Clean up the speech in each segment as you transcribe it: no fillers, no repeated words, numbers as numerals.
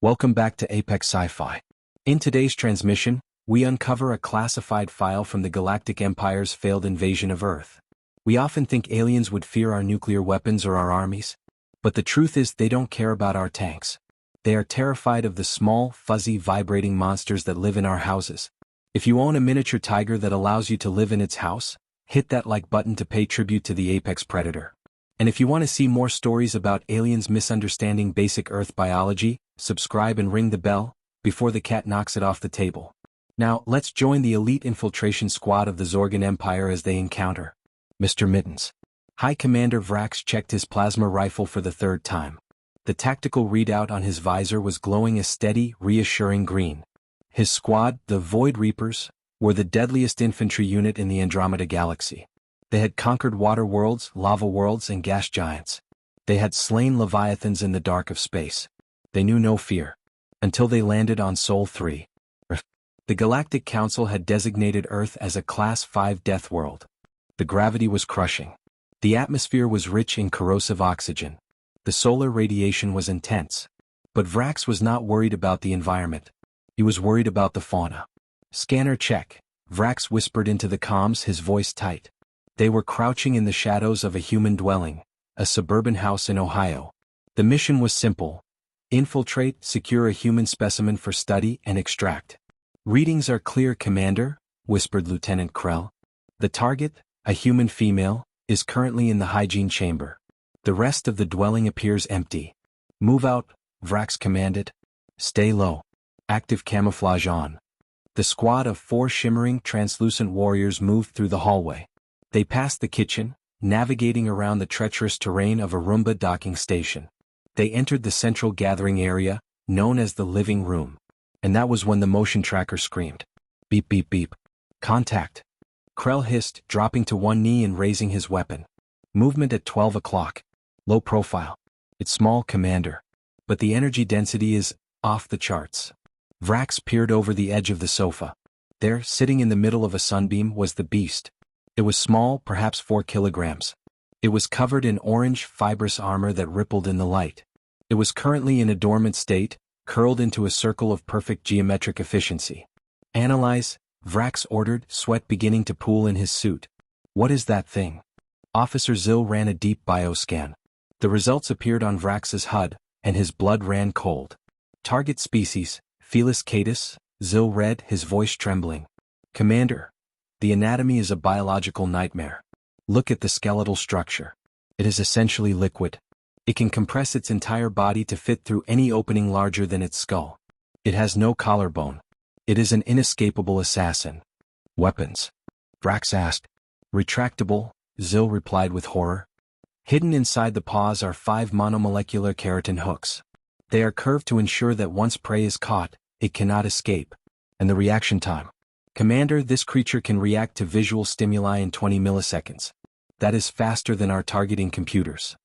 Welcome back to Apex Sci-Fi. In today's transmission, we uncover a classified file from the Galactic Empire's failed invasion of Earth. We often think aliens would fear our nuclear weapons or our armies, but the truth is they don't care about our tanks. They are terrified of the small, fuzzy, vibrating monsters that live in our houses. If you own a miniature tiger that allows you to live in its house, hit that like button to pay tribute to the apex predator. And if you want to see more stories about aliens misunderstanding basic Earth biology, subscribe and ring the bell before the cat knocks it off the table. Now, let's join the elite infiltration squad of the Zorgan Empire as they encounter Mr. Mittens. High Commander Vrax checked his plasma rifle for the third time. The tactical readout on his visor was glowing a steady, reassuring green. His squad, the Void Reapers, were the deadliest infantry unit in the Andromeda Galaxy. They had conquered water worlds, lava worlds, and gas giants. They had slain leviathans in the dark of space. They knew no fear. Until they landed on Sol 3. The Galactic Council had designated Earth as a Class 5 death world. The gravity was crushing. The atmosphere was rich in corrosive oxygen. The solar radiation was intense. But Vrax was not worried about the environment. He was worried about the fauna. Scanner check. Vrax whispered into the comms, his voice tight. They were crouching in the shadows of a human dwelling, a suburban house in Ohio. The mission was simple. Infiltrate, secure a human specimen for study, and extract. Readings are clear, Commander, whispered Lieutenant Krell. The target, a human female, is currently in the hygiene chamber. The rest of the dwelling appears empty. Move out, Vrax commanded. Stay low. Active camouflage on. The squad of 4 shimmering, translucent warriors moved through the hallway. They passed the kitchen, navigating around the treacherous terrain of a Roomba docking station. They entered the central gathering area, known as the living room. And that was when the motion tracker screamed. Beep beep beep. Contact. Krell hissed, dropping to one knee and raising his weapon. Movement at 12 o'clock. Low profile. It's small, Commander. But the energy density is off the charts. Vrax peered over the edge of the sofa. There, sitting in the middle of a sunbeam, was the beast. It was small, perhaps 4 kilograms. It was covered in orange, fibrous armor that rippled in the light. It was currently in a dormant state, curled into a circle of perfect geometric efficiency. Analyze, Vrax ordered, sweat beginning to pool in his suit. What is that thing? Officer Zill ran a deep bioscan. The results appeared on Vrax's HUD, and his blood ran cold. Target species, Felis catus, Zill read, his voice trembling. Commander, the anatomy is a biological nightmare. Look at the skeletal structure. It is essentially liquid. It can compress its entire body to fit through any opening larger than its skull. It has no collarbone. It is an inescapable assassin. Weapons? Vrax asked. Retractable, Zill replied with horror. Hidden inside the paws are 5 monomolecular keratin hooks. They are curved to ensure that once prey is caught, it cannot escape. And the reaction time? Commander, this creature can react to visual stimuli in 20 milliseconds. That is faster than our targeting computers.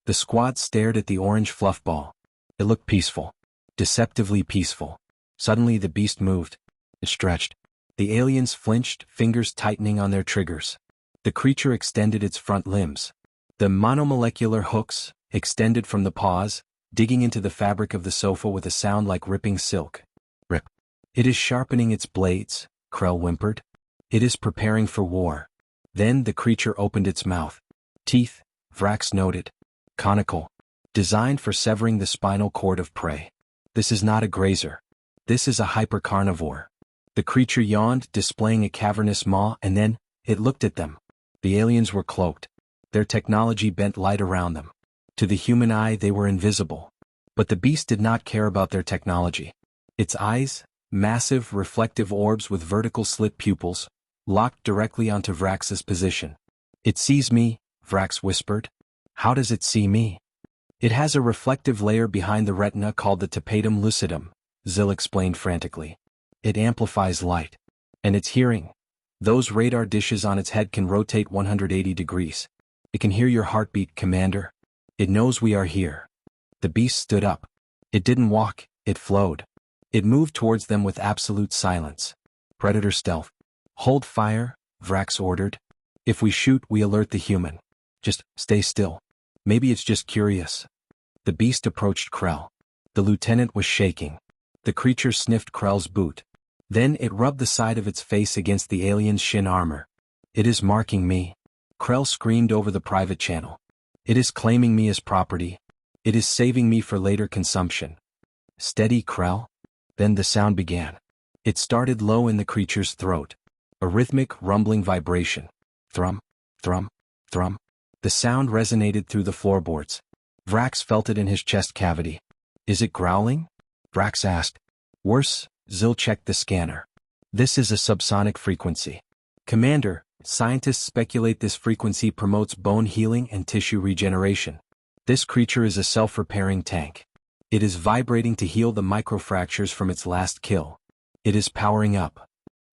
The squad stared at the orange fluff ball. It looked peaceful. Deceptively peaceful. Suddenly the beast moved. It stretched. The aliens flinched, fingers tightening on their triggers. The creature extended its front limbs. The monomolecular hooks extended from the paws, digging into the fabric of the sofa with a sound like ripping silk. Rip. It is sharpening its blades, Krell whimpered. It is preparing for war. Then the creature opened its mouth. Teeth, Vrax noted. Conical. Designed for severing the spinal cord of prey. This is not a grazer. This is a hypercarnivore. The creature yawned, displaying a cavernous maw, and then, it looked at them. The aliens were cloaked. Their technology bent light around them. To the human eye they were invisible. But the beast did not care about their technology. Its eyes, massive reflective orbs with vertical slit pupils, locked directly onto Vrax's position. It sees me, Vrax whispered. How does it see me? It has a reflective layer behind the retina called the tapetum lucidum, Zill explained frantically. It amplifies light. And its hearing. Those radar dishes on its head can rotate 180 degrees. It can hear your heartbeat, Commander. It knows we are here. The beast stood up. It didn't walk, it flowed. It moved towards them with absolute silence. Predator stealth. Hold fire, Vrax ordered. If we shoot, we alert the human. Just stay still. Maybe it's just curious. The beast approached Krell. The lieutenant was shaking. The creature sniffed Krell's boot. Then it rubbed the side of its face against the alien's shin armor. "It is marking me." Krell screamed over the private channel. "It is claiming me as property. It is saving me for later consumption." "Steady, Krell." Then the sound began. It started low in the creature's throat. A rhythmic, rumbling vibration. Thrum, thrum, thrum. The sound resonated through the floorboards. Vrax felt it in his chest cavity. "Is it growling?" Vrax asked. "Worse." Zil checked the scanner. "This is a subsonic frequency." "Commander, scientists speculate this frequency promotes bone healing and tissue regeneration. This creature is a self-repairing tank. It is vibrating to heal the microfractures from its last kill. It is powering up."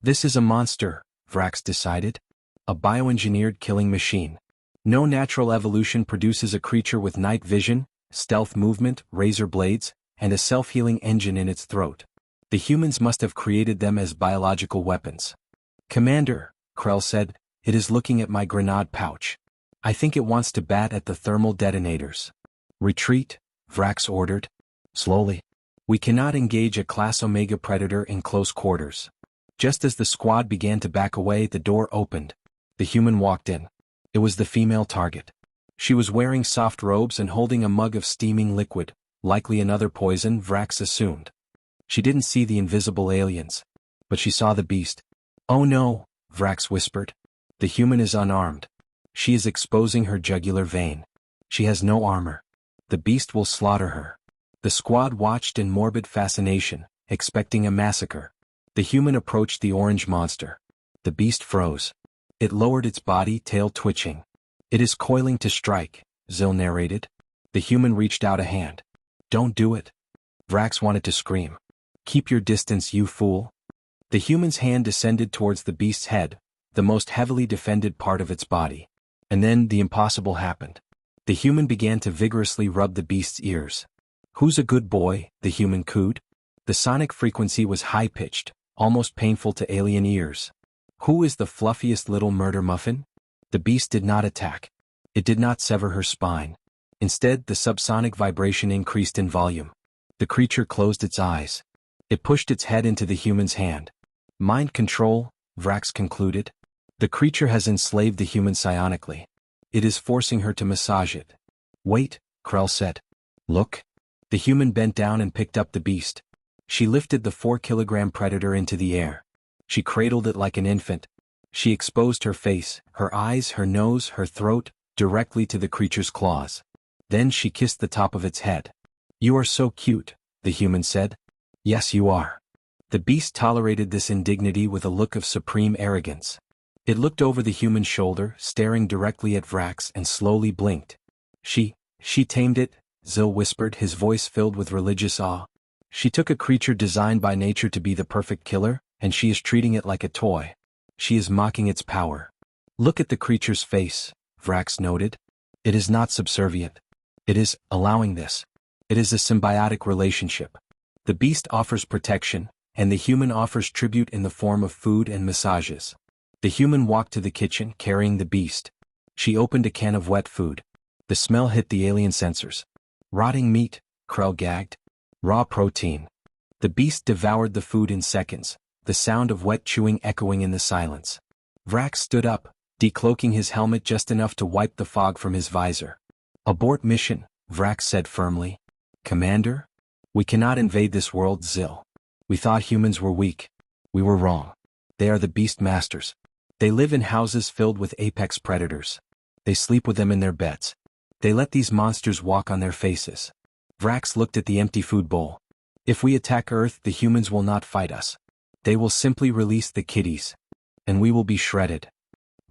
"This is a monster," Vrax decided. "A bioengineered killing machine. No natural evolution produces a creature with night vision, stealth movement, razor blades, and a self-healing engine in its throat. The humans must have created them as biological weapons." "Commander," Krell said, "it is looking at my grenade pouch. I think it wants to bat at the thermal detonators." "Retreat," Vrax ordered. "Slowly. We cannot engage a Class Omega predator in close quarters." Just as the squad began to back away, the door opened. The human walked in. It was the female target. She was wearing soft robes and holding a mug of steaming liquid, likely another poison, Vrax assumed. She didn't see the invisible aliens, but she saw the beast. "Oh no," Vrax whispered. "The human is unarmed. She is exposing her jugular vein. She has no armor. The beast will slaughter her." The squad watched in morbid fascination, expecting a massacre. The human approached the orange monster. The beast froze. It lowered its body, tail twitching. "It is coiling to strike," Zil narrated. The human reached out a hand. "Don't do it." Vrax wanted to scream. "Keep your distance, you fool." The human's hand descended towards the beast's head, the most heavily defended part of its body. And then the impossible happened. The human began to vigorously rub the beast's ears. "Who's a good boy?" the human cooed. The sonic frequency was high-pitched, almost painful to alien ears. "Who is the fluffiest little murder muffin?" The beast did not attack. It did not sever her spine. Instead, the subsonic vibration increased in volume. The creature closed its eyes. It pushed its head into the human's hand. "Mind control," Vrax concluded. "The creature has enslaved the human psionically. It is forcing her to massage it." "Wait," Krell said. "Look." The human bent down and picked up the beast. She lifted the 4-kilogram predator into the air. She cradled it like an infant. She exposed her face, her eyes, her nose, her throat, directly to the creature's claws. Then she kissed the top of its head. "You are so cute," the human said. "Yes, you are." The beast tolerated this indignity with a look of supreme arrogance. It looked over the human's shoulder, staring directly at Vrax, and slowly blinked. She tamed it," Zil whispered, his voice filled with religious awe. "She took a creature designed by nature to be the perfect killer, and she is treating it like a toy. She is mocking its power." "Look at the creature's face," Vrax noted. "It is not subservient. It is allowing this. It is a symbiotic relationship. The beast offers protection, and the human offers tribute in the form of food and massages." The human walked to the kitchen, carrying the beast. She opened a can of wet food. The smell hit the alien sensors. "Rotting meat," Krell gagged. "Raw protein." The beast devoured the food in seconds, the sound of wet chewing echoing in the silence. Vrax stood up, decloaking his helmet just enough to wipe the fog from his visor. "Abort mission," Vrax said firmly. "Commander? We cannot invade this world, Zil. We thought humans were weak. We were wrong. They are the beast masters. They live in houses filled with apex predators. They sleep with them in their beds. They let these monsters walk on their faces." Vrax looked at the empty food bowl. "If we attack Earth, the humans will not fight us. They will simply release the kiddies. And we will be shredded."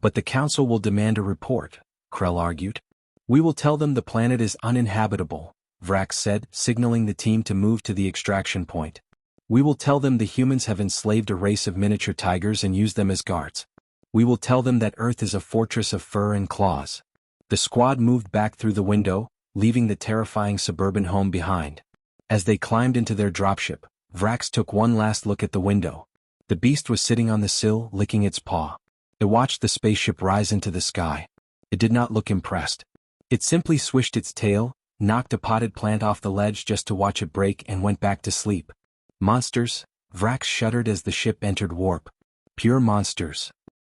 "But the Council will demand a report," Krell argued. "We will tell them the planet is uninhabitable," Vrax said, signaling the team to move to the extraction point. "We will tell them the humans have enslaved a race of miniature tigers and used them as guards. We will tell them that Earth is a fortress of fur and claws." The squad moved back through the window, leaving the terrifying suburban home behind. As they climbed into their dropship, Vrax took one last look at the window. The beast was sitting on the sill, licking its paw. It watched the spaceship rise into the sky. It did not look impressed. It simply swished its tail, knocked a potted plant off the ledge just to watch it break and went back to sleep. Monsters, Vrax shuddered as the ship entered warp. Pure monsters.